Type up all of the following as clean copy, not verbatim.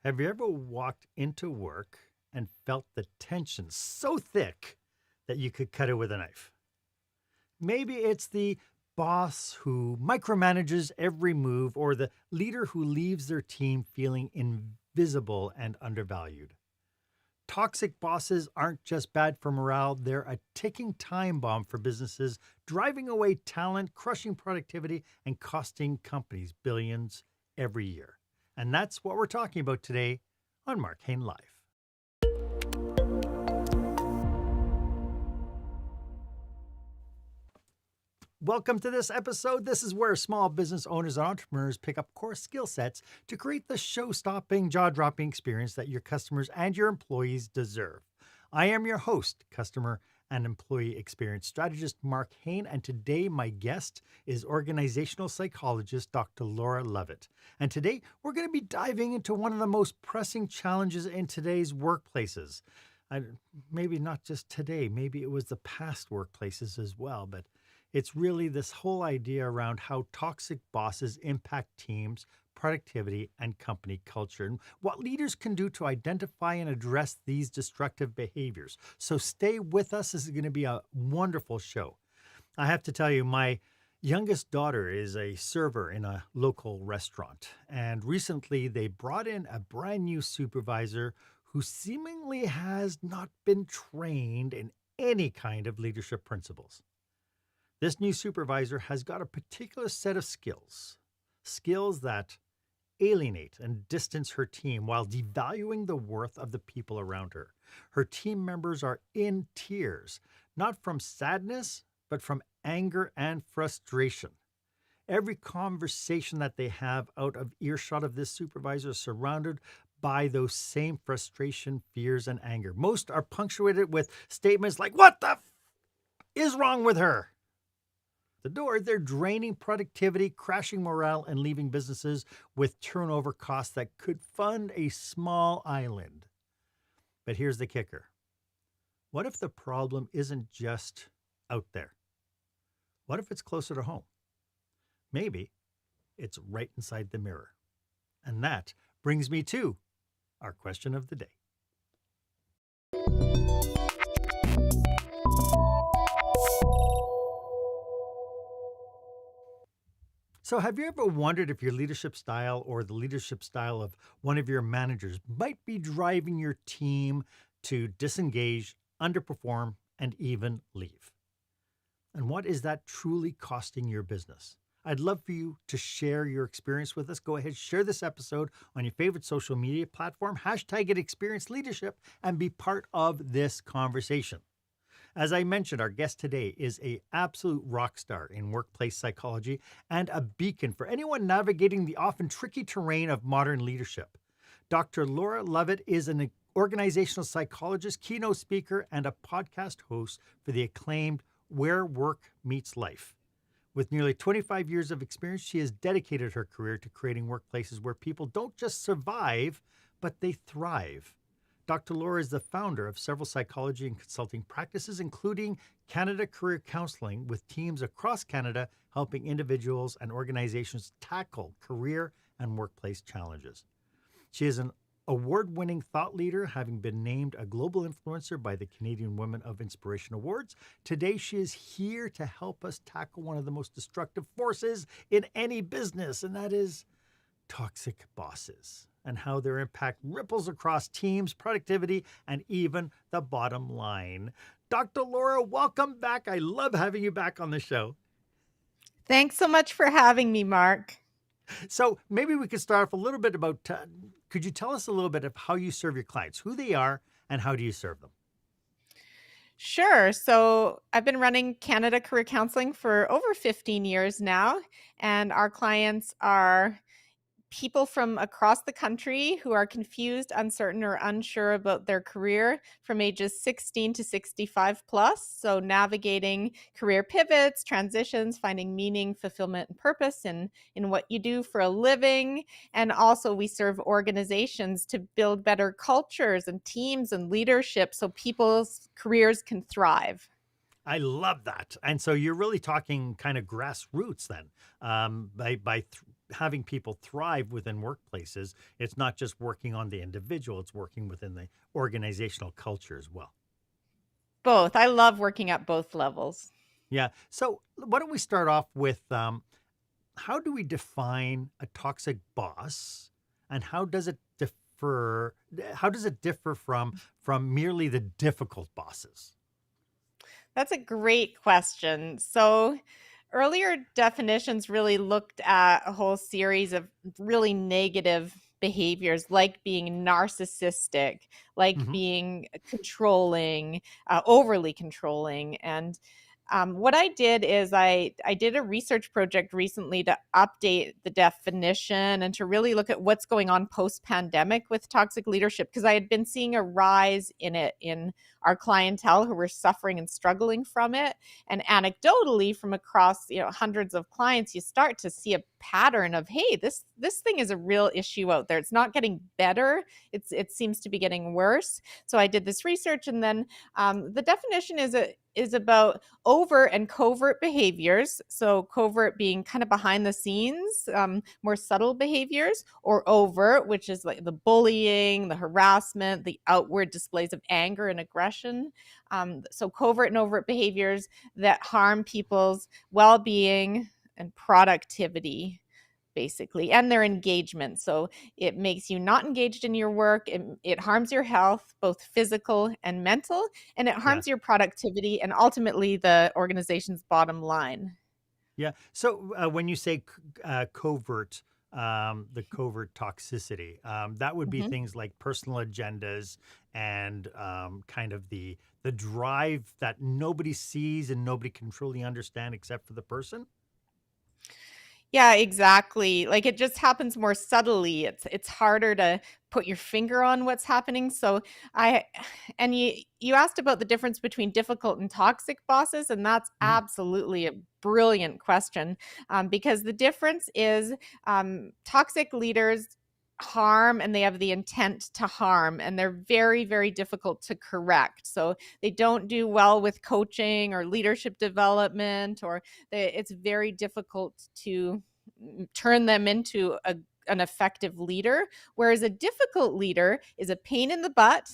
Have you ever walked into work and felt the tension so thick that you could cut it with a knife? Maybe it's the boss who micromanages every move or the leader who leaves their team feeling invisible and undervalued. Toxic bosses aren't just bad for morale, they're a ticking time bomb for businesses, driving away talent, crushing productivity, and costing companies billions every year. And that's what we're talking about today on Marc Haine Live. Welcome to this episode. This is where small business owners and entrepreneurs pick up core skill sets to create the show-stopping, jaw-dropping experience that your customers and your employees deserve. I am your host, customer and employee experience strategist Marc Haine, and today my guest is organizational psychologist Dr. Laura Lovett. And today we're going to be diving into one of the most pressing challenges in today's workplaces. Maybe not just today, maybe it was the past workplaces as well, but it's really this whole idea around how toxic bosses impact teams, productivity, and company culture, and what leaders can do to identify and address these destructive behaviors. So stay with us. This is going to be a wonderful show. I have to tell you, my youngest daughter is a server in a local restaurant, and recently they brought in a brand new supervisor who seemingly has not been trained in any kind of leadership principles. This new supervisor has got a particular set of skills that alienate and distance her team while devaluing the worth of the people around her. Her team members are in tears, not from sadness, but from anger and frustration. Every conversation that they have out of earshot of this supervisor is surrounded by those same frustration, fears, and anger. Most are punctuated with statements like, "What the is wrong with her?" The door, they're draining productivity, crashing morale, and leaving businesses with turnover costs that could fund a small island. But here's the kicker. What if the problem isn't just out there? What if it's closer to home? Maybe it's right inside the mirror. And that brings me to our question of the day. So have you ever wondered if your leadership style or the leadership style of one of your managers might be driving your team to disengage, underperform, and even leave? And what is that truly costing your business? I'd love for you to share your experience with us. Go ahead, share this episode on your favorite social media platform, hashtag it Experience Leadership, and be part of this conversation. As I mentioned, our guest today is an absolute rock star in workplace psychology and a beacon for anyone navigating the often tricky terrain of modern leadership. Dr. Laura Lovett is an organizational psychologist, keynote speaker, and a podcast host for the acclaimed Where Work Meets Life. With nearly 25 years of experience, she has dedicated her career to creating workplaces where people don't just survive, but they thrive. Dr. Laura is the founder of several psychology and consulting practices, including Canada Career Counseling, with teams across Canada helping individuals and organizations tackle career and workplace challenges. She is an award-winning thought leader, having been named a global influencer by the Canadian Women of Inspiration Awards. Today, she is here to help us tackle one of the most destructive forces in any business, and that is toxic bosses, and how their impact ripples across teams, productivity, and even the bottom line. Dr. Laura, welcome back. I love having you back on the show. Thanks so much for having me, Mark. So maybe we could start off a little bit about, could you tell us a little bit of how you serve your clients, who they are, and how do you serve them? Sure. So I've been running Canada Career Counseling for over 15 years now, and our clients are people from across the country who are confused, uncertain, or unsure about their career from ages 16 to 65 plus. So navigating career pivots, transitions, finding meaning, fulfillment, and purpose in what you do for a living. And also we serve organizations to build better cultures and teams and leadership so people's careers can thrive. I love that. And so you're really talking kind of grassroots then, by having people thrive within workplaces, it's not just working on the individual, it's working within the organizational culture as well. Both. I love working at both levels. Yeah. So why don't we start off with how do we define a toxic boss, and how does it differ? How does it differ from merely the difficult bosses? That's a great question. So, earlier definitions really looked at a whole series of really negative behaviors, like being narcissistic, like Hmm. being controlling, overly controlling. And what I did is I did a research project recently to update the definition and to really look at what's going on post pandemic with toxic leadership, because I had been seeing a rise in it in our clientele who were suffering and struggling from it. And anecdotally, from across hundreds of clients, you start to see a pattern of, hey, this thing is a real issue out there. It's not getting better. It seems to be getting worse. So I did this research, and then the definition is about overt and covert behaviors. So covert being kind of behind the scenes, more subtle behaviors, or overt, which is like the bullying, the harassment, the outward displays of anger and aggression. So covert and overt behaviors that harm people's well-being and productivity, basically, and their engagement. So it makes you not engaged in your work. It harms your health, both physical and mental, and it Yeah. harms your productivity and ultimately the organization's bottom line. Yeah. So when you say covert, the covert toxicity, that would be Mhm. things like personal agendas and kind of the drive that nobody sees and nobody can truly understand except for the person. Yeah, exactly. Like, it just happens more subtly. It's harder to put your finger on what's happening. So I and you asked about the difference between difficult and toxic bosses, and that's Mhm. absolutely a brilliant question, because the difference is, toxic leaders harm and they have the intent to harm, and they're very, very difficult to correct. So they don't do well with coaching or leadership development, or it's very difficult to turn them into an effective leader. Whereas a difficult leader is a pain in the butt.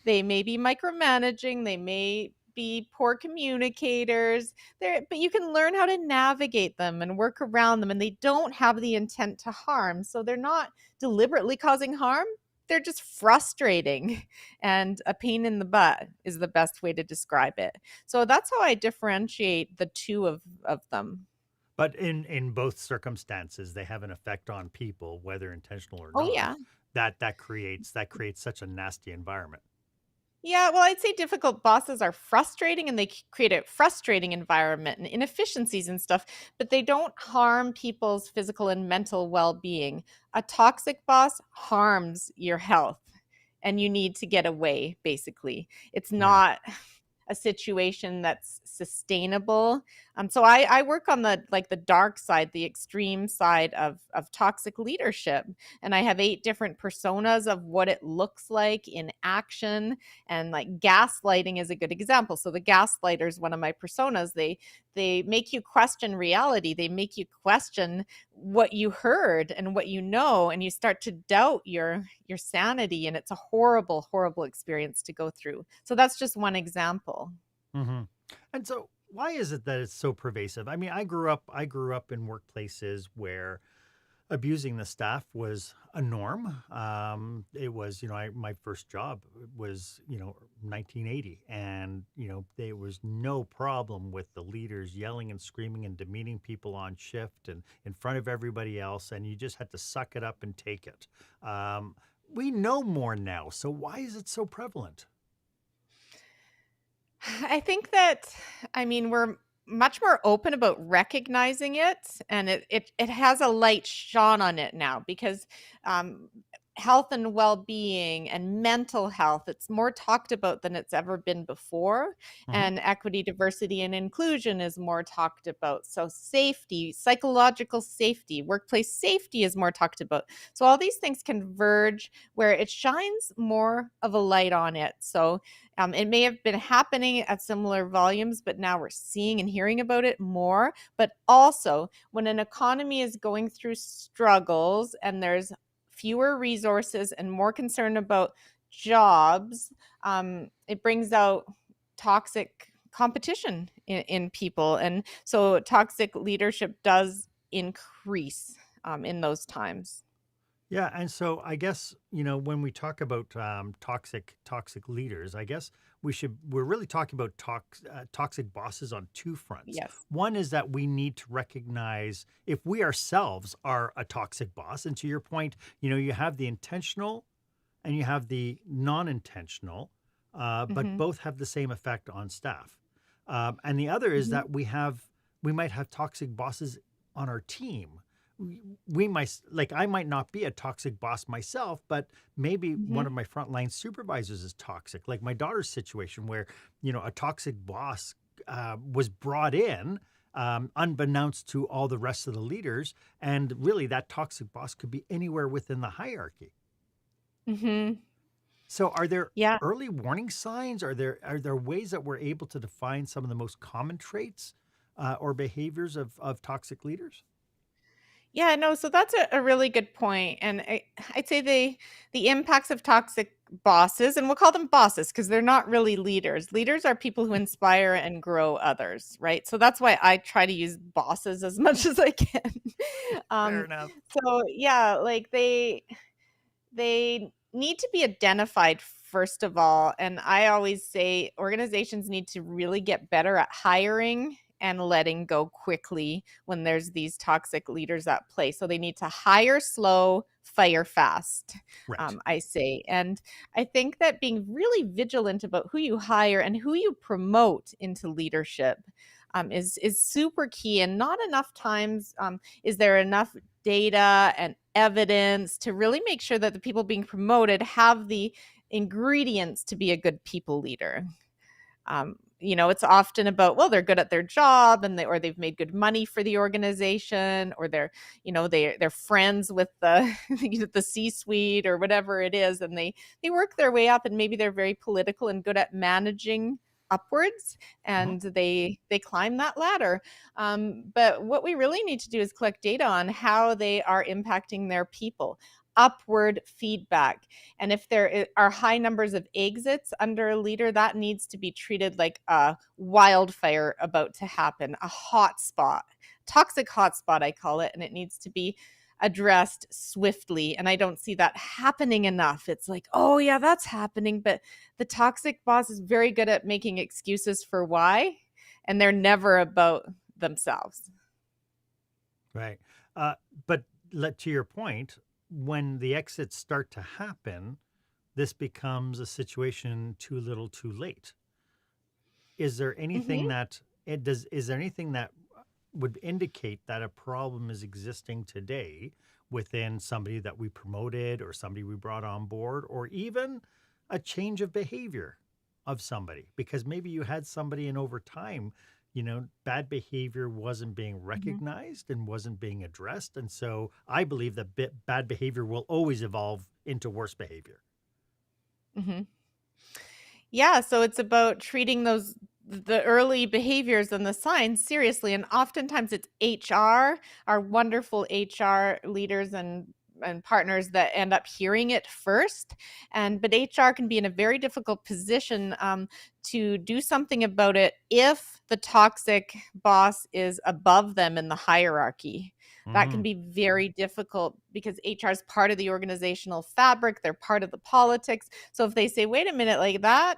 They may be micromanaging, they may be poor communicators there, but you can learn how to navigate them and work around them, and they don't have the intent to harm. So they're not deliberately causing harm, they're just frustrating, and a pain in the butt is the best way to describe it. So that's how I differentiate the two of them. But in both circumstances, they have an effect on people, whether intentional or Oh, not. yeah. That creates such a nasty environment. Yeah, well, I'd say difficult bosses are frustrating, and they create a frustrating environment and inefficiencies and stuff, but they don't harm people's physical and mental well being. A toxic boss harms your health, and you need to get away, basically. It's Yeah. not a situation that's sustainable. So I work on the like the dark side, the extreme side of toxic leadership, and I have 8 different personas of what it looks like in action. And like gaslighting is a good example. So the gaslighter is one of my personas. They make you question reality. They make you question what you heard and what you know, and you start to doubt your sanity, and it's a horrible, horrible experience to go through. So that's just one example. Hmm. And so, why is it that it's so pervasive? I mean, I grew up in workplaces where abusing the staff was a norm. It was, my first job was, 1980, and there was no problem with the leaders yelling and screaming and demeaning people on shift and in front of everybody else, and you just had to suck it up and take it. We know more now, so why is it so prevalent? I think that, I mean, we're much more open about recognizing it, and it has a light shone on it now, because um, health and well-being and mental health. It's more talked about than it's ever been before. Mhm. And equity, diversity, and inclusion is more talked about. So safety, psychological safety, workplace safety is more talked about. So all these things converge where it shines more of a light on it. So it may have been happening at similar volumes, but now we're seeing and hearing about it more. But also, when an economy is going through struggles and there's fewer resources and more concern about jobs, it brings out toxic competition in people. And so toxic leadership does increase in those times. Yeah, and so I guess, when we talk about toxic leaders, I guess we're really talking about toxic bosses on two fronts. Yes. One is that we need to recognize if we ourselves are a toxic boss, and to your point, you have the intentional and you have the non-intentional, but Hmm. both have the same effect on staff. And the other is Hmm. that we might have toxic bosses on our team. We might, like, I might not be a toxic boss myself, but maybe one Hmm. of my frontline supervisors is toxic. Like my daughter's situation, where a toxic boss was brought in. Unbeknownst to all the rest of the leaders. And really, that toxic boss could be anywhere within the hierarchy. Hmm. So are there Yeah. early warning signs? Are there ways that we're able to define some of the most common traits or behaviors of toxic leaders? Yeah, no, so that's a really good point. And I'd say the impacts of toxic bosses, and we'll call them bosses because they're not really leaders. Leaders are people who inspire and grow others, right? So that's why I try to use bosses as much as I can. Fair um, enough. so yeah, like they need to be identified first of all, and I always say organizations need to really get better at hiring and letting go quickly when there's these toxic leaders at play. So they need to hire slow, fire fast, Right. I say. And I think that being really vigilant about who you hire and who you promote into leadership is super key. And not enough times is there enough data and evidence to really make sure that the people being promoted have the ingredients to be a good people leader. It's often about, well, they're good at their job and or they've made good money for the organization, or they're friends with the the C-suite or whatever it is, and they work their way up, and maybe they're very political and good at managing upwards, Mhm. and they climb that ladder. But what we really need to do is collect data on how they are impacting their people, upward feedback. And if there are high numbers of exits under a leader, that needs to be treated like a wildfire about to happen, a hot spot, toxic hotspot, I call it, and it needs to be addressed swiftly. And I don't see that happening enough. It's like, oh, yeah, that's happening. But the toxic boss is very good at making excuses for why, and they're never about themselves. Right. Uh, but to your point, when the exits start to happen, this becomes a situation too little, too late. Is there anything Hmm. that it does? Is there anything that would indicate that a problem is existing today within somebody that we promoted or somebody we brought on board, or even a change of behavior of somebody? Because maybe you had somebody and over time, bad behavior wasn't being Hmm. recognized and wasn't being addressed. And so I believe that bad behavior will always evolve into worse behavior. Hmm. Yeah, so it's about treating the early behaviors and the signs seriously, and oftentimes it's HR, our wonderful HR leaders and partners that end up hearing it first. And but HR can be in a very difficult position to do something about it if the toxic boss is above them in the hierarchy. That can Hmm. be very difficult because HR is part of the organizational fabric. They're part of the politics. So if they say, wait a minute, like that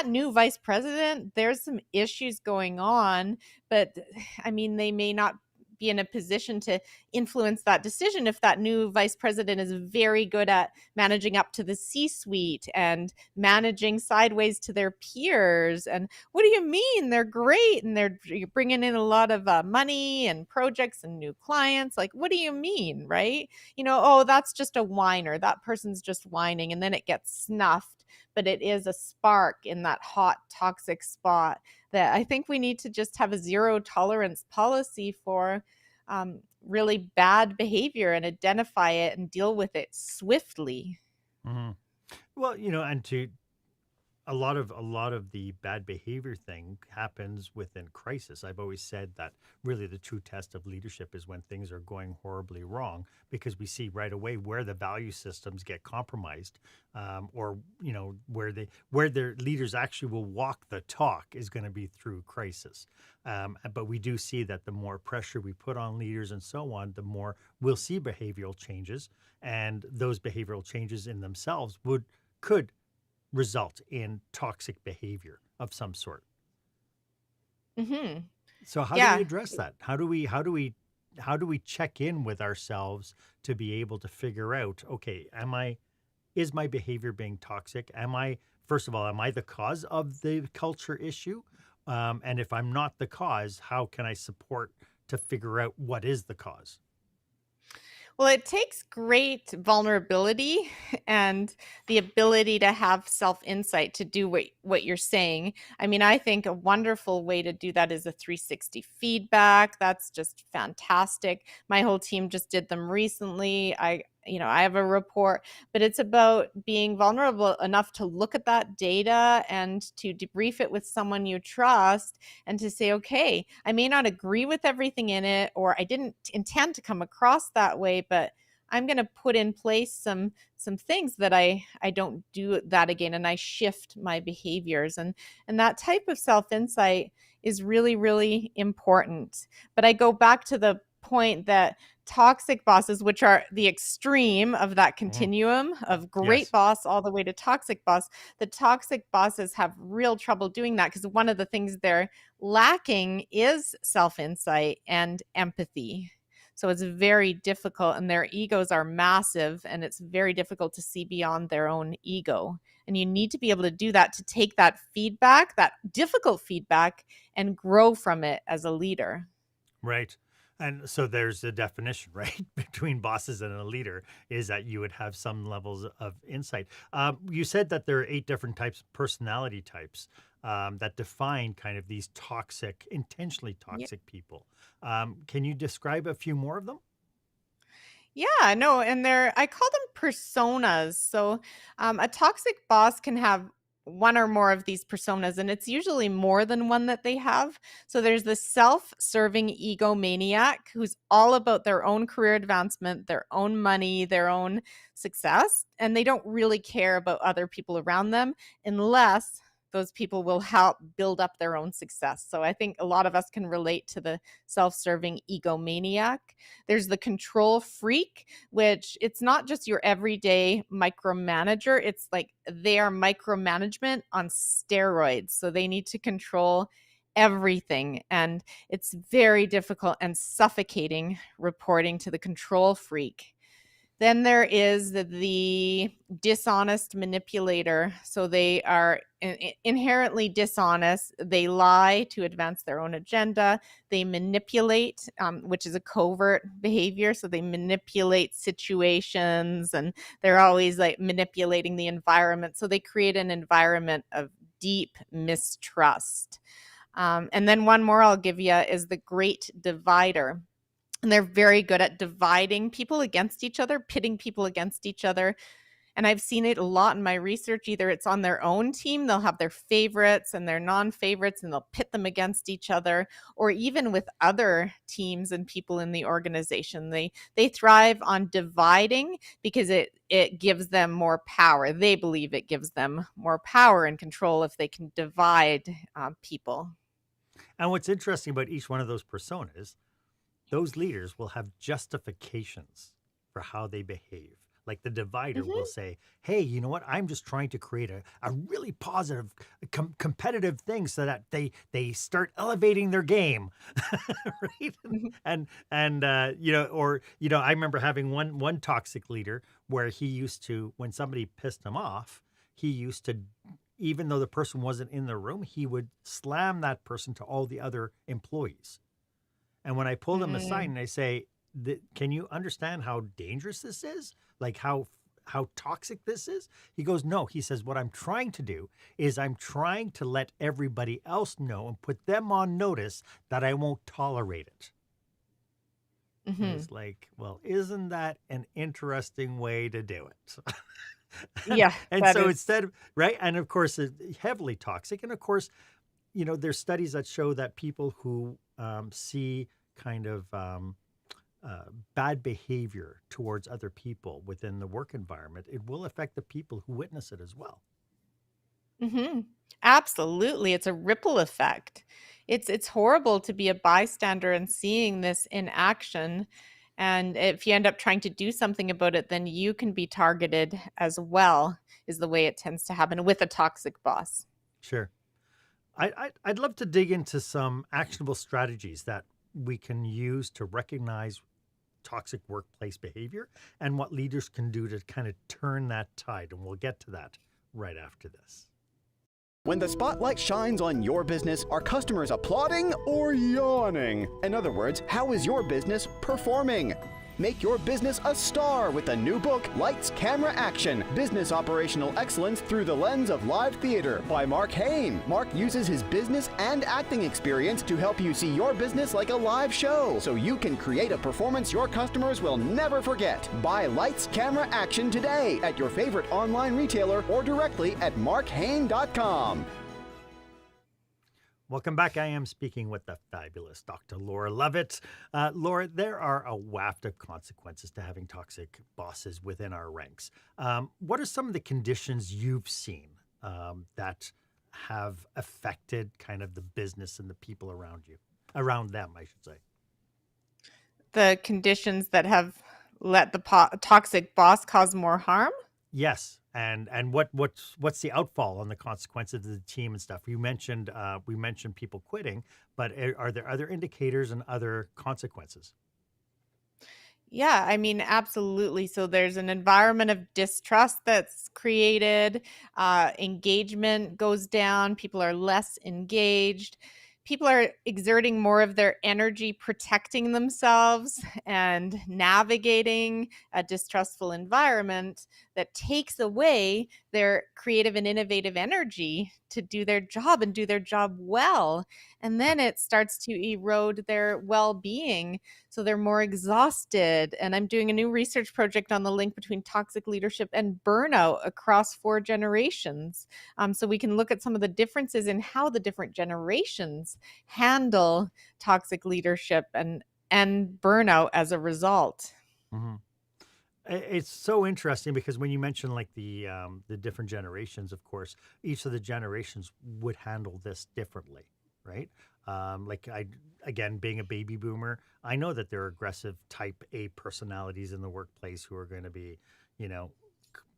new vice president, there's some issues going on, but I mean, they may not be in a position to influence that decision if that new vice president is very good at managing up to the C-suite and managing sideways to their peers. And what do you mean? They're great and they're bringing in a lot of money and projects and new clients. Like, what do you mean, right? Oh, that's just a whiner. That person's just whining, and then it gets snuffed. But it is a spark in that hot, toxic spot that I think we need to just have a zero tolerance policy for really bad behavior and identify it and deal with it swiftly. Hmm. Well, and to a lot of the bad behavior thing happens within crisis. I've always said that really the true test of leadership is when things are going horribly wrong, because we see right away where the value systems get compromised, or where their leaders actually will walk the talk is going to be through crisis. But we do see that the more pressure we put on leaders and so on, the more we'll see behavioral changes, and those behavioral changes in themselves could result in toxic behavior of some sort. Hmm. So how do we Yeah. address that? How do we check in with ourselves to be able to figure out, okay, is my behavior being toxic? First of all, am I the cause of the culture issue? And if I'm not the cause, how can I support to figure out what is the cause? Well, it takes great vulnerability and the ability to have self-insight to do what you're saying. I mean, I think a wonderful way to do that is a 360 feedback. That's just fantastic. My whole team just did them recently. I have a report, but it's about being vulnerable enough to look at that data and to debrief it with someone you trust, and to say, okay, I may not agree with everything in it, or I didn't intend to come across that way, but I'm going to put in place some things that I don't do that again, and I shift my behaviors. And that type of self-insight is really, really important. But I go back to the point that toxic bosses, which are the extreme of that Mhm. continuum of great Yes. boss all the way to toxic boss, the toxic bosses have real trouble doing that, because one of the things they're lacking is self-insight and empathy. So it's very difficult, and their egos are massive, and it's very difficult to see beyond their own ego. And you need to be able to do that, to take that feedback, that difficult feedback, and grow from it as a leader. Right. And so there's a definition, right, between bosses and a leader, is that you would have some levels of insight. You said that there are 8 different types of personality types, that define kind of these toxic, intentionally toxic people. Can you describe a few more of them? Yeah, no, and I call them personas. So, a toxic boss can have one or more of these personas, and it's usually more than one that they have. So, there's the self serving egomaniac who's all about their own career advancement, their own money, their own success, and they don't really care about other people around them unless those people will help build up their own success. So, I think a lot of us can relate to the self serving egomaniac. There's the control freak, which it's not just your everyday micromanager. It's like they are micromanagement on steroids. So they need to control everything. And it's very difficult and suffocating reporting to the control freak. Then there is the dishonest manipulator. So they are inherently dishonest. They lie to advance their own agenda. They manipulate, which is a covert behavior. So they manipulate situations, and they're always like manipulating the environment. So they create an environment of deep mistrust. And then one more I'll give you is the great divider. And they're very good at dividing people against each other, pitting people against each other. And I've seen it a lot in my research. Either it's on their own team, they'll have their favorites and their non-favorites, and they'll pit them against each other, or even with other teams and people in the organization. They thrive on dividing because it gives them more power. They believe it gives them more power and control if they can divide people. And what's interesting about each one of those personas, those leaders will have justifications for how they behave. Like the divider will Mhm. say, hey, you know what? I'm just trying to create a really positive, competitive thing so that they start elevating their game, right? Mhm. I remember having one toxic leader where he used to, when somebody pissed him off, he used to, even though the person wasn't in the room, he would slam that person to all the other employees. And when I pulled him aside Mm. and I say, "Can you understand how dangerous this is? Like how toxic this is?" He goes, "No." He says, "What I'm trying to do is I'm trying to let everybody else know and put them on notice that I won't tolerate it." And Mhm. it's like, well, isn't that an interesting way to do it? and, Yeah, and that so is. instead of, right, and of course, it's heavily toxic. And of course, there's studies that show that people who see kind of bad behavior towards other people within the work environment, it will affect the people who witness it as well. Mhm. Absolutely, it's a ripple effect. It's horrible to be a bystander and seeing this in action, and if you end up trying to do something about it, then you can be targeted as well, is the way it tends to happen with a toxic boss. Sure. I'd love to dig into some actionable strategies that we can use to recognize toxic workplace behavior and what leaders can do to kind of turn that tide. And we'll get to that right after this. When the spotlight shines on your business, are customers applauding or yawning? In other words, how is your business performing? Make your business a star with the new book, Lights, Camera, Action, Business Operational Excellence Through the Lens of Live Theater by Marc Haine. Marc uses his business and acting experience to help you see your business like a live show, so you can create a performance your customers will never forget. Buy Lights, Camera, Action today at your favorite online retailer or directly at marchaine.com. Welcome back. I am speaking with the fabulous Dr. Laura Lovett. Laura, there are a waft of consequences to having toxic bosses within our ranks. What are some of the conditions you've seen that have affected kind of the business and the people around them, I should say? The conditions that have let the toxic boss cause more harm? Yes, and what's the outfall on the consequences of the team and stuff? We mentioned people quitting, but are there other indicators and other consequences? Yeah, I mean, absolutely. So there's an environment of distrust that's created, engagement goes down, people are less engaged, people are exerting more of their energy protecting themselves and navigating a distrustful environment that takes away their creative and innovative energy to do their job and do their job well. And Sure. then it starts to erode their well being, so they're more exhausted. And I'm doing a new research project on the link between toxic leadership and burnout across 4 generations. So we can look at some of the differences in how the different generations handle toxic leadership and burnout as a result. Mhm. It's so interesting because when you mention like the different generations, of course, each of the generations would handle this differently, right? Like I again, being a baby boomer, I know that there are aggressive type A personalities in the workplace who are going to be, you know,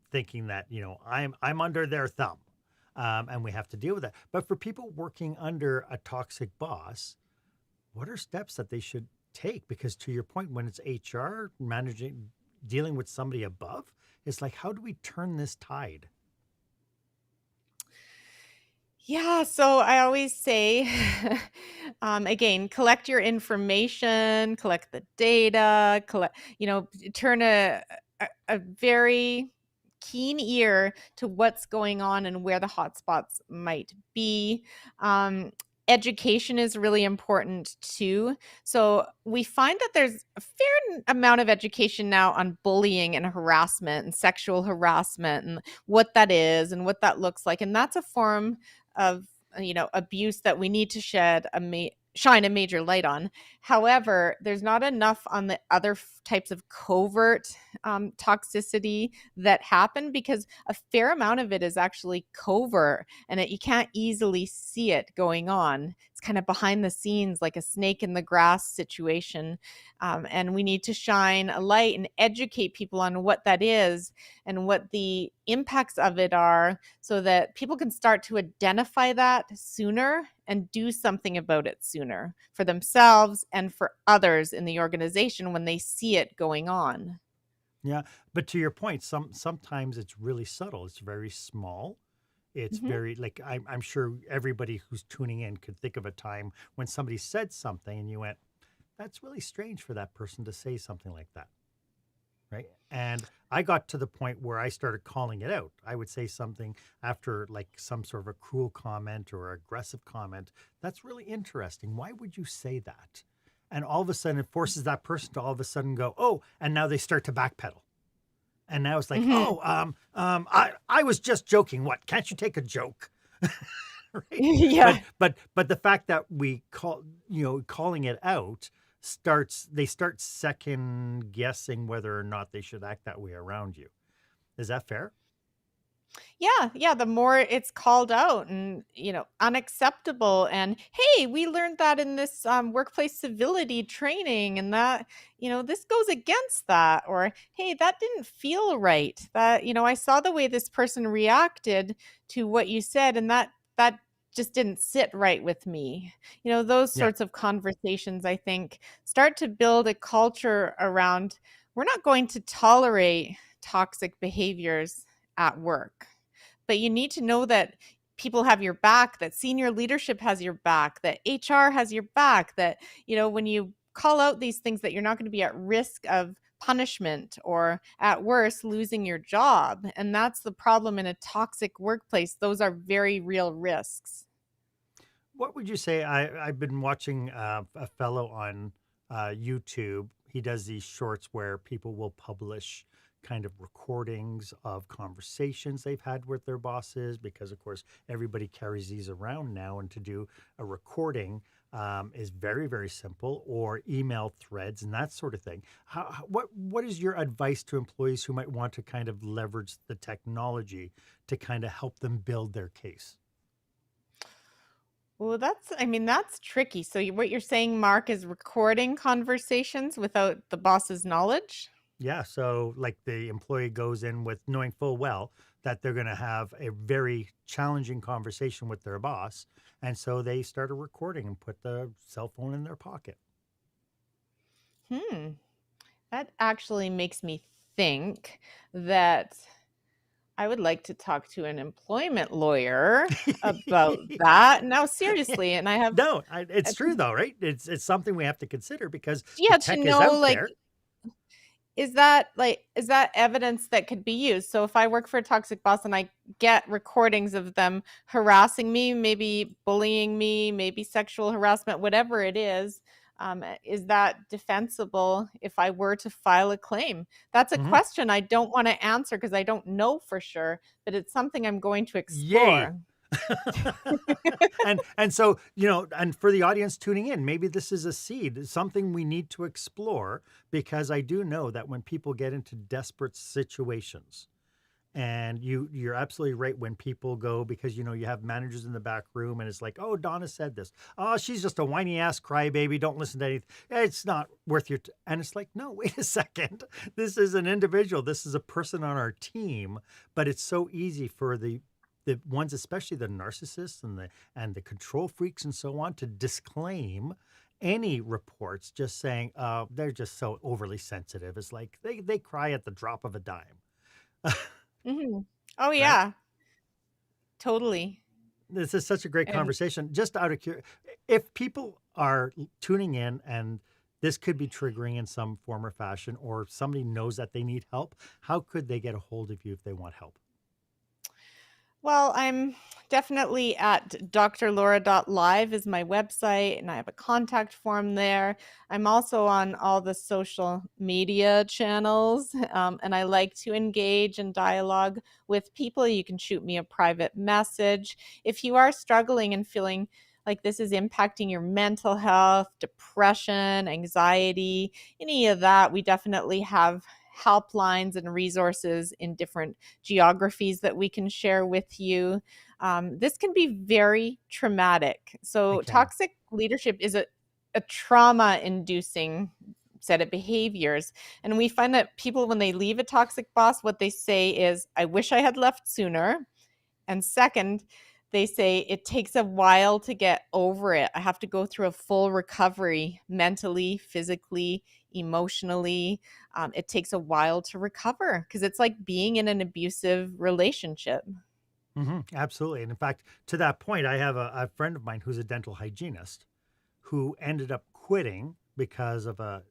thinking that I'm under their thumb, and we have to deal with that. But for people working under a toxic boss, what are steps that they should take? Because to your point, when it's HR managing, dealing with somebody above, it's like, how do we turn this tide? Yeah, so I always say, again, collect your information, collect the data, turn a very keen ear to what's going on and where the hotspots might be. Um, Education is really important too. So we find that there's a fair amount of education now on bullying and harassment and sexual harassment and what that is and what that looks like. And that's a form of abuse that we need to shed shine a major light on. However, there's not enough on the other types of covert toxicity that happen, because a fair amount of it is actually covert, and you can't easily see it going on. It's kind of behind the scenes, like a snake in the grass situation. And we need to shine a light and educate people on what that is and what the impacts of it are, so that people can start to identify that sooner and do something about it sooner for themselves and for others in the organization when they see it going on. Yeah, but to your point, sometimes it's really subtle. It's very small. It's Mhm. very like I'm sure everybody who's tuning in could think of a time when somebody said something and you went, "That's really strange for that person to say something like that." Right. And I got to the point where I started calling it out. I would say something after like some sort of a cruel comment or aggressive comment. That's really interesting. Why would you say that? And all of a sudden it forces that person to all of a sudden go, oh, and now they start to backpedal. And now it's like, Mhm. oh, I was just joking. What? Can't you take a joke? Right. Yeah. But the fact that we calling it out they start second guessing whether or not they should act that way around you. Is that fair? Yeah, the more it's called out and, unacceptable, and hey, we learned that in this workplace civility training, and that, this goes against that, or hey, that didn't feel right. That, I saw the way this person reacted to what you said, and that just didn't sit right with me. Those Yeah. sorts of conversations, I think, start to build a culture around, we're not going to tolerate toxic behaviors at work. But you need to know that people have your back, that senior leadership has your back, that HR has your back, that, when you call out these things, that you're not going to be at risk of punishment or at worst losing your job. And that's the problem in a toxic workplace. Those are very real risks. What would you say? I've been watching a fellow on YouTube. He does these shorts where people will publish kind of recordings of conversations they've had with their bosses, because, of course, everybody carries these around now. And to do a recording is very, very simple, or email threads and that sort of thing. What is your advice to employees who might want to kind of leverage the technology to kind of help them build their case? Well, that's tricky. So what you're saying, Mark, is recording conversations without the boss's knowledge? Yeah, so like the employee goes in with knowing full well that they're going to have a very challenging conversation with their boss. And so they start a recording and put the cell phone in their pocket. Hmm. That actually makes me think that I would like to talk to an employment lawyer about that. Now, seriously, and I have, No, it's uh, true though, right? It's something we have to consider because the yeah, to tech is know, out like, there. is that evidence that could be used? So if I work for a toxic boss and I get recordings of them harassing me, maybe bullying me, maybe sexual harassment, whatever it is that defensible if I were to file a claim? That's a Mhm. question I don't want to answer because I don't know for sure, but it's something I'm going to Yay. explore. And so, and for the audience tuning in, maybe this is a seed, something we need to explore, because I do know that when people get into desperate situations, and you're absolutely right, when people go, because you have managers in the back room and it's like, oh, Donna said this. Oh, she's just a whiny ass crybaby. Don't listen to anything. It's not worth your and it's like, no, wait a second. This is an individual. This is a person on our team. But it's so easy for the ones, especially the narcissists and the control freaks and so on, to disclaim any reports, just saying, they're just so overly sensitive. It's like they cry at the drop of a dime. Mhm. Oh, Right? yeah, totally. This is such a great And conversation. Just out of if people are tuning in and this could be triggering in some form or fashion, or somebody knows that they need help, how could they get a hold of you if they want help? well, I'm definitely at drlaura.live is my website, and I have a contact form there. I'm also on all the social media channels, and I like to engage and dialogue with people. You can shoot me a private message. If you are struggling and feeling like this is impacting your mental health, depression, anxiety, any of that, we definitely have helplines and resources in different geographies that we can share with you. This can be very traumatic. So, It can. toxic leadership is a trauma inducing set of behaviors. And we find that people, when they leave a toxic boss, what they say is, I wish I had left sooner. And second, they say it takes a while to get over it. I have to go through a full recovery mentally, physically, emotionally. It takes a while to recover because it's like being in an abusive relationship. Absolutely. And in fact, to that point, I have a friend of mine who's a dental hygienist who ended up quitting because of a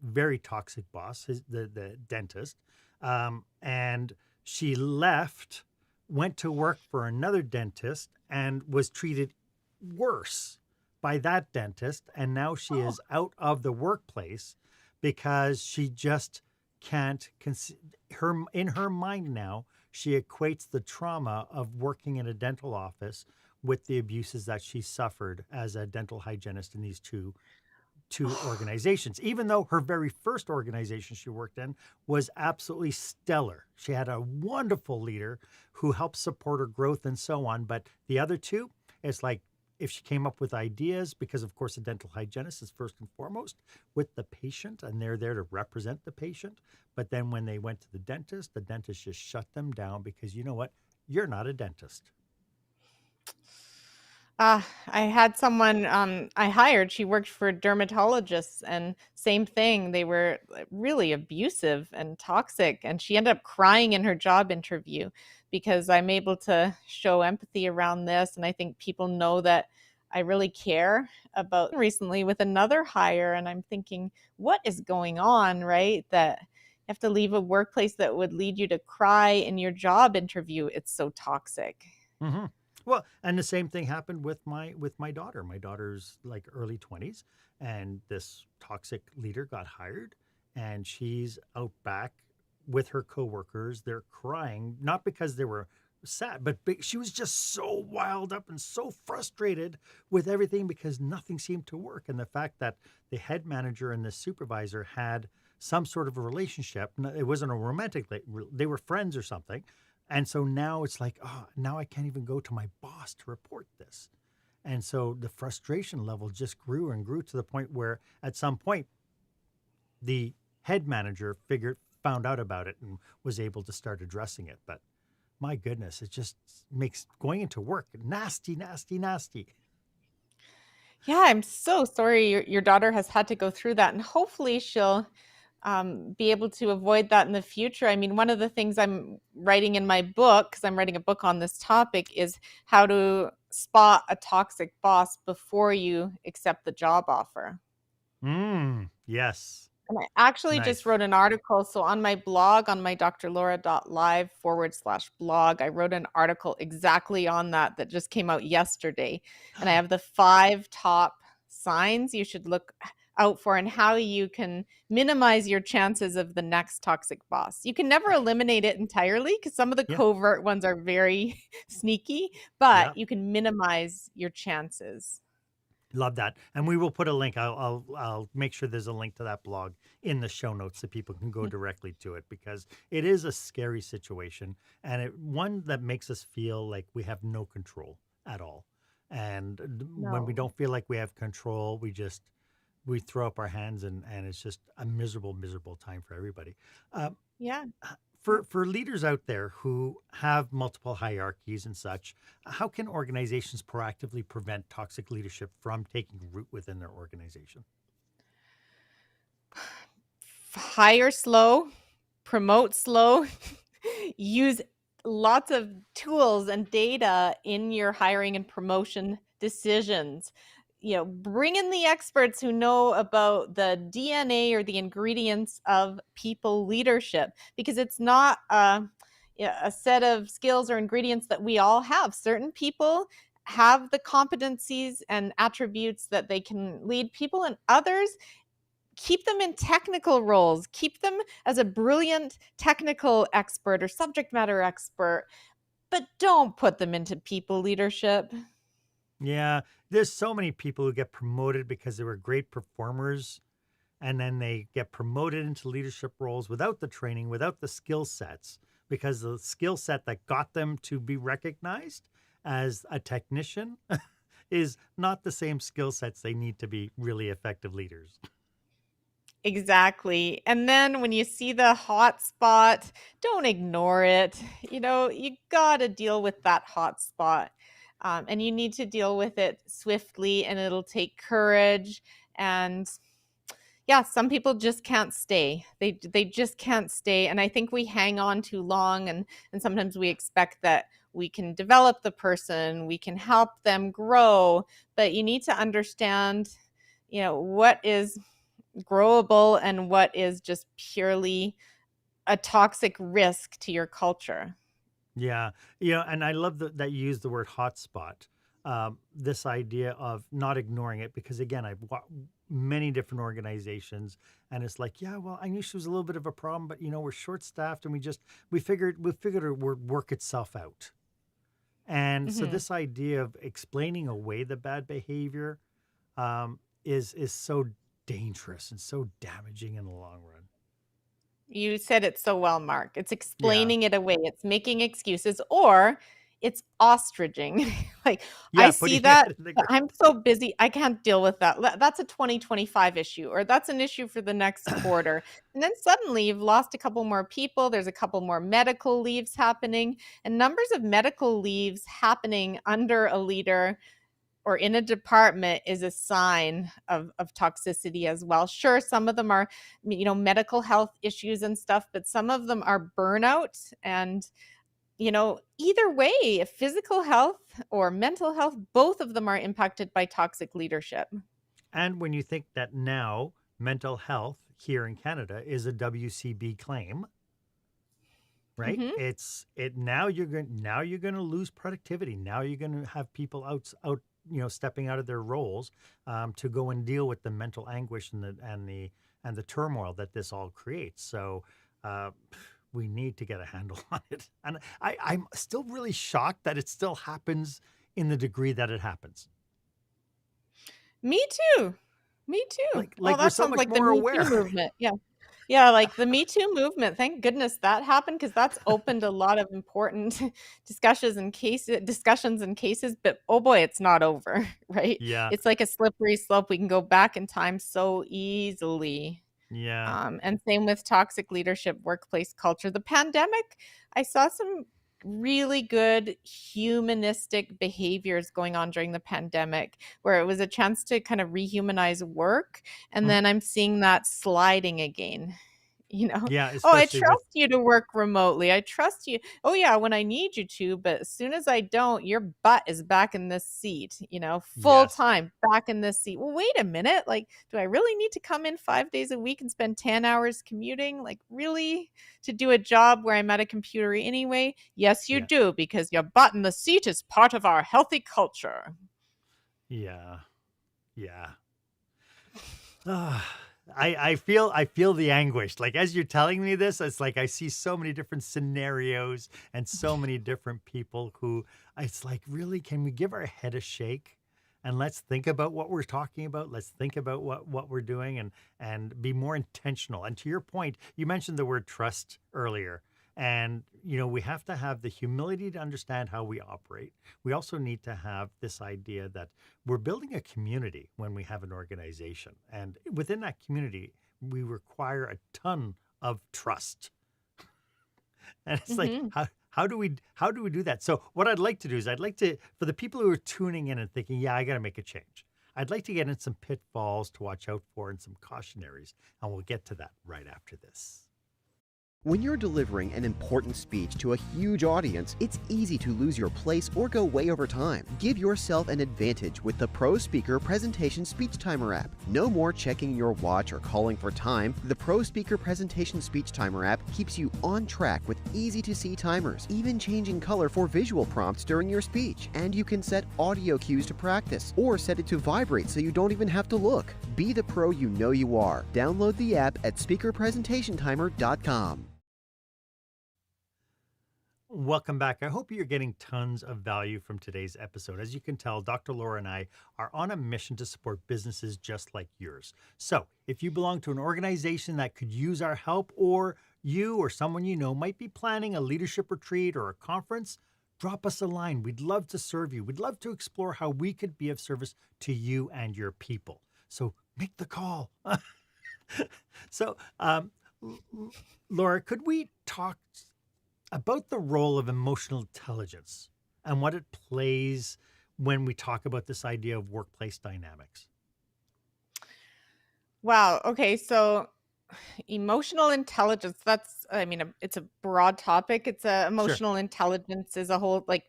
very toxic boss, the dentist. And she left, went to work for another dentist, and was treated worse by that dentist. And now she is out of the workplace because she just can't in her mind now, she equates the trauma of working in a dental office with the abuses that she suffered as a dental hygienist in these two organizations, even though her very first organization she worked in was absolutely stellar. She had a wonderful leader who helped support her growth and so on. But the other two, it's like if she came up with ideas, because of course a dental hygienist is first and foremost with the patient and they're there to represent the patient. But then when they went to the dentist just shut them down because you know what? You're not a dentist. I had someone I hired, she worked for dermatologists, and same thing. They were really abusive and toxic. And she ended up crying in her job interview because I'm able to show empathy around this. And I think people know that I really care about recently with another hire. And I'm thinking, what is going on, right? That you have to leave a workplace that would lead you to cry in your job interview. It's so toxic. Mm-hmm. Well, and the same thing happened with my daughter. My daughter's like early 20s, and this toxic leader got hired, and she's out back with her coworkers. They're crying, not because they were sad, but she was just so wild up and so frustrated with everything because nothing seemed to work. And the fact that the head manager and the supervisor had some sort of a relationship, it wasn't a romantic, they were friends or something. And so now it's like, oh, now I can't even go to my boss to report this. And so the frustration level just grew and grew to the point where at some point the head manager found out about it and was able to start addressing it. But my goodness, it just makes going into work nasty, nasty, nasty. Yeah, I'm so sorry your daughter has had to go through that, and hopefully she'll be able to avoid that in the future. I mean, one of the things I'm writing in my book, because I'm writing a book on this topic, is how to spot a toxic boss before you accept the job offer. Yes. And I actually just Nice. wrote an article. So on my blog, on my drlaura.live/blog, I wrote an article exactly on that just came out yesterday. And I have the 5 top signs you should look out for and how you can minimize your chances of the next toxic boss. You can never eliminate it entirely because some of the Yeah. covert ones are very sneaky, but Yeah. you can minimize your chances. Love that. And we will put a link. I'll make sure there's a link to that blog in the show notes so people can go directly to it because it is a scary situation and one that makes us feel like we have no control at all. And when we No. don't feel like we have control, we throw up our hands and it's just a miserable, miserable time for everybody. Yeah. For leaders out there who have multiple hierarchies and such, how can organizations proactively prevent toxic leadership from taking root within their organization? Hire slow, promote slow, use lots of tools and data in your hiring and promotion decisions. Bring in the experts who know about the DNA or the ingredients of people leadership, because it's not a set of skills or ingredients that we all have. Certain people have the competencies and attributes that they can lead people, and others keep them in technical roles, keep them as a brilliant technical expert or subject matter expert, but don't put them into people leadership. Yeah, there's so many people who get promoted because they were great performers, and then they get promoted into leadership roles without the training, without the skill sets, because the skill set that got them to be recognized as a technician is not the same skill sets they need to be really effective leaders. Exactly. And then when you see the hot spot, don't ignore it. You got to deal with that hot spot. And you need to deal with it swiftly, and it'll take courage. And yeah, some people just can't stay. They just can't stay. And I think we hang on too long, and sometimes we expect that we can develop the person, we can help them grow, but you need to understand, what is growable and what is just purely a toxic risk to your culture. Yeah, and I love that you use the word hotspot. This idea of not ignoring it, because again, I've many different organizations, and it's like, yeah, well, I knew she was a little bit of a problem, but we're short staffed, and we figured it would work itself out. And so Mhm. this idea of explaining away the bad behavior is so dangerous and so damaging in the long run. You said it so well, Mark. It's Yeah, explaining it away. It's making excuses, or it's ostriching. Like, I yeah, see putting it that, in the but I'm so busy, I can't deal with that. That's a 2025 issue, or that's an issue for the next quarter. And then suddenly you've lost a couple more people. There's a couple more medical leaves happening, and numbers of medical leaves happening under a leader or in a department is a sign of toxicity as well. Sure, some of them are, medical health issues and stuff, but some of them are burnout. And, either way, if physical health or mental health, both of them are impacted by toxic leadership. And when you think that now mental health here in Canada is a WCB claim, right? Hmm. It now you're going to lose productivity. Now you're going to have people out stepping out of their roles to go and deal with the mental anguish and the turmoil that this all creates. So uh, we need to get a handle on it. And I'm still really shocked that it still happens in the degree that it happens. Me too. Me too. Like Oh, we're that so sounds much like the more Me Too aware. movement. Yeah. Yeah, like the Me Too movement. Thank goodness that happened, because that's opened a lot of important discussions and cases, but oh boy, it's not over, right? Yeah, It's like a slippery slope. We can go back in time so easily. yeah. And same with toxic leadership, workplace culture. The pandemic, I saw some really good humanistic behaviors going on during the pandemic, where it was a chance to kind of rehumanize work. And Mhm. then I'm seeing that sliding again. Yeah, Oh, I especially with trust you to work remotely. I trust you. Oh, yeah, when I need you to, but as soon as I don't, your butt is back in this seat, full yes. time back in this seat. Well, wait a minute. Like, do I really need to come in 5 days a week and spend 10 hours commuting? Like, really? To do a job where I'm at a computer anyway? Yes, you Yeah. do, because your butt in the seat is part of our healthy culture. Yeah. Yeah. Ah, I feel the anguish. Like as you're telling me this, it's like I see so many different scenarios and so many different people who it's like, really, can we give our head a shake and let's think about what we're talking about? Let's think about what we're doing and be more intentional. And to your point, you mentioned the word trust earlier. And we have to have the humility to understand how we operate. We also need to have this idea that we're building a community when we have an organization. And within that community, we require a ton of trust. And it's like, Hmm. how do we do that? So what I'd like to do is I'd like to, for the people who are tuning in and thinking, yeah, I got to make a change. I'd like to get in some pitfalls to watch out for and some cautionaries. And we'll get to that right after this. When you're delivering an important speech to a huge audience, it's easy to lose your place or go way over time. Give yourself an advantage with the Pro Speaker Presentation Speech Timer app. No more checking your watch or calling for time. The Pro Speaker Presentation Speech Timer app keeps you on track with easy-to-see timers, even changing color for visual prompts during your speech. And you can set audio cues to practice, or set it to vibrate so you don't even have to look. Be the pro you know you are. Download the app at speakerpresentationtimer.com. Welcome back. I hope you're getting tons of value from today's episode. As you can tell, Dr. Laura and I are on a mission to support businesses just like yours. So if you belong to an organization that could use our help, or you or someone you know might be planning a leadership retreat or a conference, drop us a line. We'd love to serve you. We'd love to explore how we could be of service to you and your people. So make the call. So, Laura, could we talk about the role of emotional intelligence and what it plays when we talk about this idea of workplace dynamics? Wow. Okay. So emotional intelligence, it's a broad topic. Sure. Emotional intelligence is a whole, like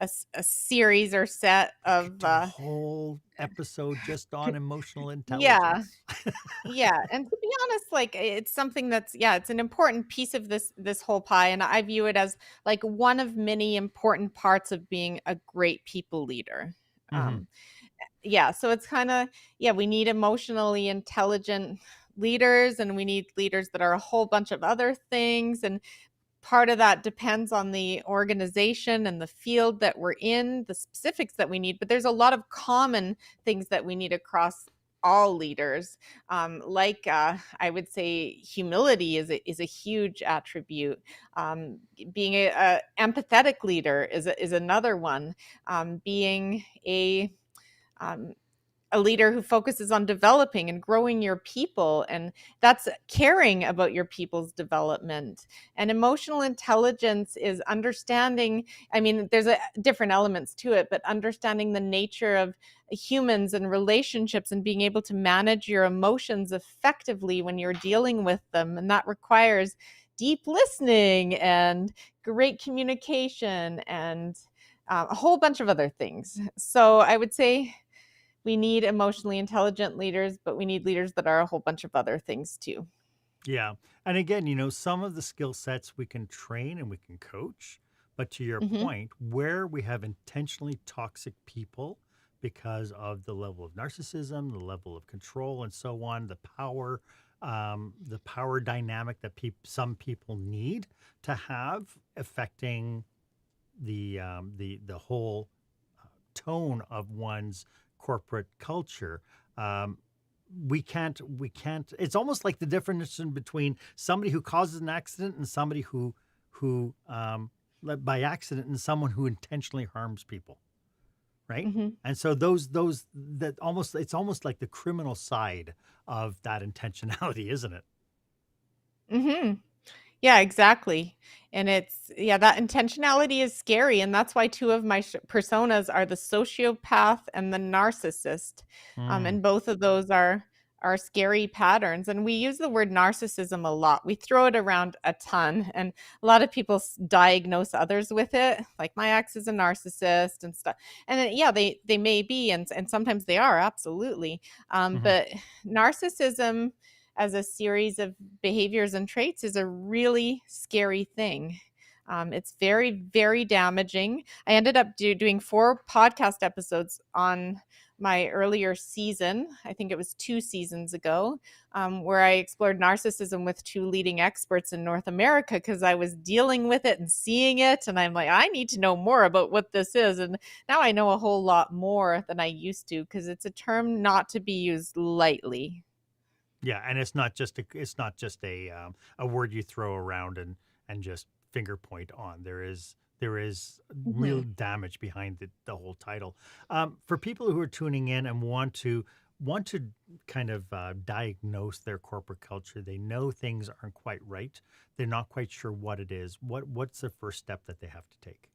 a series or set We could of, do a whole episode just on emotional yeah. intelligence. Yeah, and to be honest, like it's something that's it's an important piece of this whole pie, and I view it as like one of many important parts of being a great people leader. Hmm. Um, yeah, so it's kind of we need emotionally intelligent leaders, and we need leaders that are a whole bunch of other things, and part of that depends on the organization and the field that we're in, the specifics that we need, but there's a lot of common things that we need across all leaders. I would say humility is a huge attribute. Being a empathetic leader is another one. Being um, a leader who focuses on developing and growing your people, and that's caring about your people's development. And emotional intelligence is understanding, there's different elements to it, but understanding the nature of humans and relationships, and being able to manage your emotions effectively when you're dealing with them. And that requires deep listening and great communication and a whole bunch of other things. So I would say we need emotionally intelligent leaders, but we need leaders that are a whole bunch of other things too. Yeah. And again, some of the skill sets we can train and we can coach. But to your Hmm. point, where we have intentionally toxic people because of the level of narcissism, the level of control, and so on, the power dynamic that some people need to have, affecting the whole tone of one's corporate culture. Um, we can't it's almost like the difference between somebody who causes an accident and somebody who by accident, and someone who intentionally harms people, right? Hmm. And so those that almost it's almost like the criminal side of that intentionality, isn't it? Hmm. Yeah, exactly. And that intentionality is scary. And that's why two of my personas are the sociopath and the narcissist. Mm. And both of those are scary patterns. And we use the word narcissism a lot. We throw it around a ton. And a lot of people diagnose others with it. Like, my ex is a narcissist and stuff. And then, they may be, and sometimes they are, absolutely. Hmm. But narcissism as a series of behaviors and traits is a really scary thing. It's very, very damaging. I ended up doing 4 podcast episodes on my earlier season. I think it was 2 seasons ago, where I explored narcissism with 2 leading experts in North America, because I was dealing with it and seeing it. And I'm like, I need to know more about what this is. And now I know a whole lot more than I used to, because it's a term not to be used lightly. Yeah, and it's not just a word you throw around and just finger point on. There is real Mhm. damage behind the whole title. For people who are tuning in and want to kind of diagnose their corporate culture, they know things aren't quite right. They're not quite sure what it is. What's the first step that they have to take?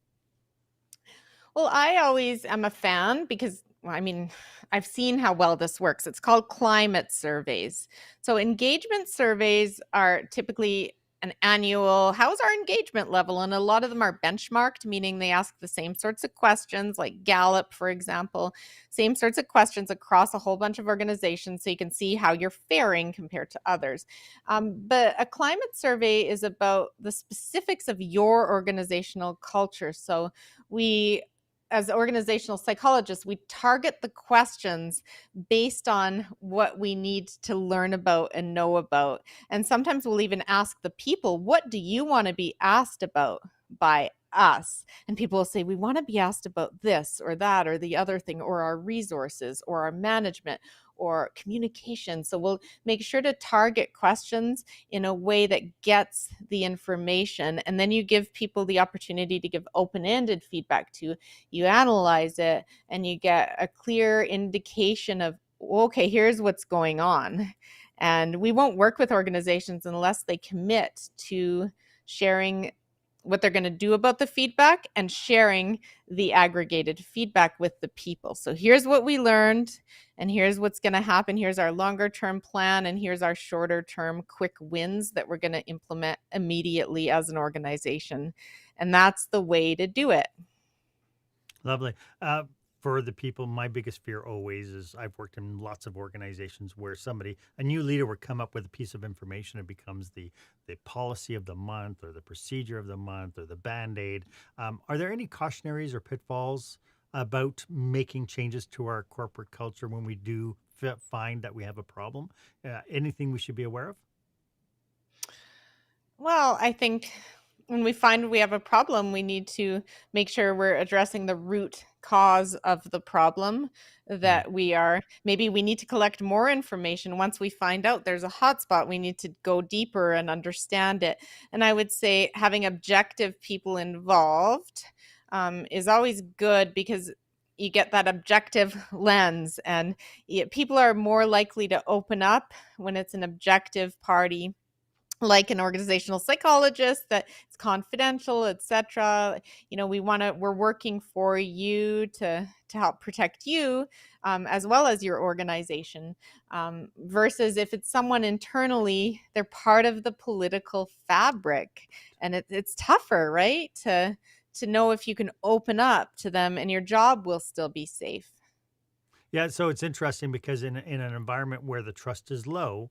Well, I always am a fan because, I've seen how well this works. It's called climate surveys. So, engagement surveys are typically an annual, how's our engagement level? And a lot of them are benchmarked, meaning they ask the same sorts of questions, like Gallup, for example, same sorts of questions across a whole bunch of organizations, so you can see how you're faring compared to others. But a climate survey is about the specifics of your organizational culture. So, we, as organizational psychologists, we target the questions based on what we need to learn about and know about. And sometimes we'll even ask the people, what do you want to be asked about by us. And people will say, we want to be asked about this or that or the other thing, or our resources or our management or communication. So we'll make sure to target questions in a way that gets the information. And then you give people the opportunity to give open-ended feedback to. You analyze it and you get a clear indication of, okay, here's what's going on. And we won't work with organizations unless they commit to sharing what they're going to do about the feedback and sharing the aggregated feedback with the people. So here's what we learned, and here's what's going to happen. Here's our longer term plan, and here's our shorter term quick wins that we're going to implement immediately as an organization. And that's the way to do it. Lovely. For the people, my biggest fear always is I've worked in lots of organizations where a new leader would come up with a piece of information and becomes the policy of the month or the procedure of the month or the Band-Aid. Are there any cautionaries or pitfalls about making changes to our corporate culture when we do find that we have a problem? Anything we should be aware of? Well, I think when we find we have a problem, we need to make sure we're addressing the root cause of the problem, that maybe we need to collect more information. Once we find out there's a hotspot, we need to go deeper and understand it. And I would say having objective people involved is always good, because you get that objective lens, and people are more likely to open up when it's an objective party, like an organizational psychologist, that it's confidential, etc. We're working for you to help protect you, as well as your organization, versus if it's someone internally, they're part of the political fabric, and it's tougher, right, to know if you can open up to them and your job will still be safe. Yeah, so it's interesting because in an environment where the trust is low,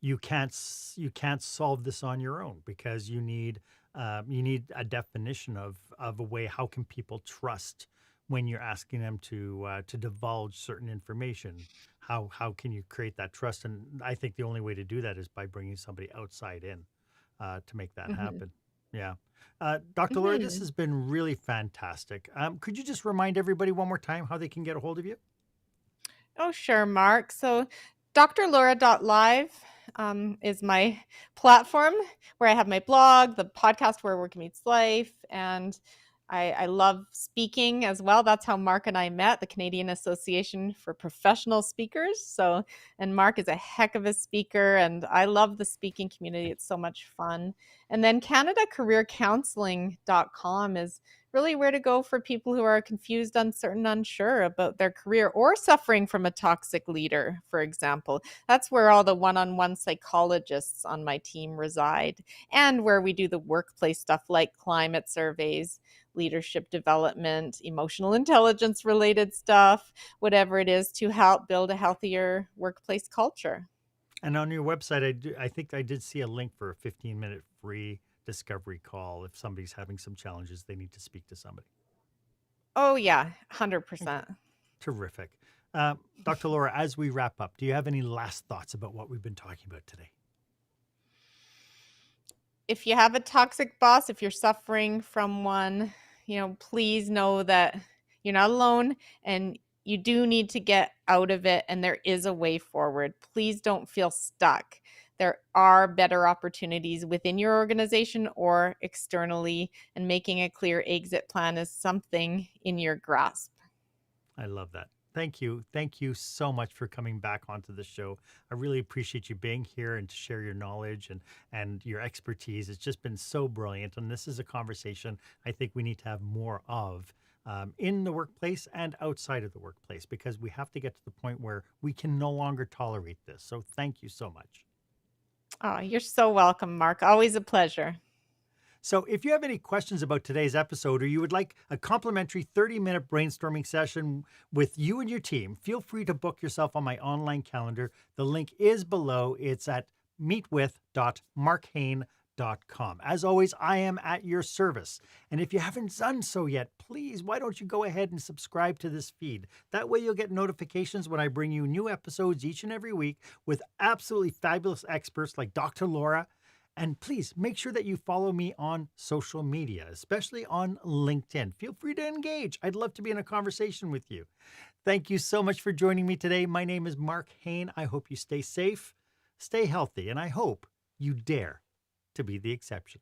you can't solve this on your own, because you need a definition of a way. How can people trust when you're asking them to divulge certain information? How can you create that trust? And I think the only way to do that is by bringing somebody outside in to make that Hmm. happen. Yeah. Dr. Laura, this has been really fantastic. Could you just remind everybody one more time how they can get a hold of you? Oh, sure, Mark. So drlaura.live is my platform where I have my blog, the podcast where work meets life, and I love speaking as well. That's how Mark and I met, the Canadian Association for Professional Speakers. So, and Mark is a heck of a speaker, and I love the speaking community. It's so much fun. And then CanadaCareerCounseling.com is really where to go for people who are confused, uncertain, unsure about their career, or suffering from a toxic leader, for example. That's where all the one-on-one psychologists on my team reside, and where we do the workplace stuff like climate surveys, leadership development, emotional intelligence related stuff, whatever it is, to help build a healthier workplace culture. And on your website, I think I did see a link for a 15-minute free discovery call if somebody's having some challenges, they need to speak to somebody. Oh, yeah, 100%. Terrific. Dr. Laura, as we wrap up, do you have any last thoughts about what we've been talking about today? If you have a toxic boss, if you're suffering from one, please know that you're not alone, and you do need to get out of it, and there is a way forward. Please don't feel stuck. There are better opportunities within your organization or externally, and making a clear exit plan is something in your grasp. I love that. Thank you. Thank you so much for coming back onto the show. I really appreciate you being here and to share your knowledge and your expertise. It's just been so brilliant. And this is a conversation I think we need to have more of in the workplace and outside of the workplace, because we have to get to the point where we can no longer tolerate this. So thank you so much. Oh, you're so welcome, Mark. Always a pleasure. So if you have any questions about today's episode, or you would like a complimentary 30-minute brainstorming session with you and your team, feel free to book yourself on my online calendar. The link is below. It's at meetwith.marchaine.com. As always, I am at your service. And if you haven't done so yet, please, why don't you go ahead and subscribe to this feed? That way you'll get notifications when I bring you new episodes each and every week with absolutely fabulous experts like Dr. Laura, And please make sure that you follow me on social media, especially on LinkedIn. Feel free to engage. I'd love to be in a conversation with you. Thank you so much for joining me today. My name is Marc Haine. I hope you stay safe, stay healthy, and I hope you dare to be the exception.